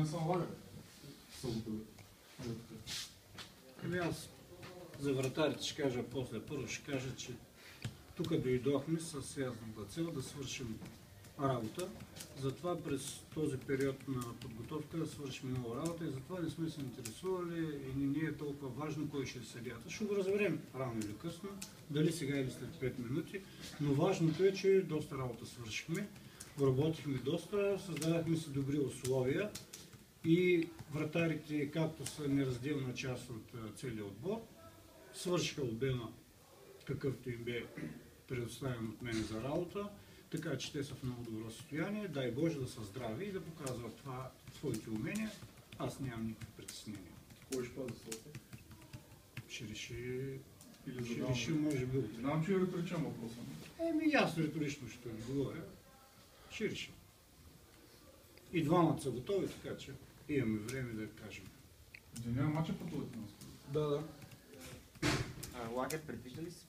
не са налагали. Аз за вратарите ще кажа после. Първо ще кажа, че тук дойдохме с ясната цел да свършим работа. Затова през този период на подготовка да свършим много работа и затова не сме се интересували и не е толкова важно кой ще е съдията. Ще го разберем рано или късно, дали сега или след 5 минути, но важното е, че доста работа свършихме, работихме доста, създадахме си добри условия и вратарите, както са неразделна част от целия отбор, свършиха обема, какъвто им бе предоставен от мен за работа, така че те са в много добро състояние. Дай Боже да са здрави и да показват това своите умения. Аз нямам никакви притеснения. Кой ще пази слото? Ще реши, може би. Знам, че е риторичен въпрос. Аз риторично ще отговоря. Ще решим. И двамата са готови, така че имаме време да кажем. Деня матча по този нас. Да. Лагер предвижда ли се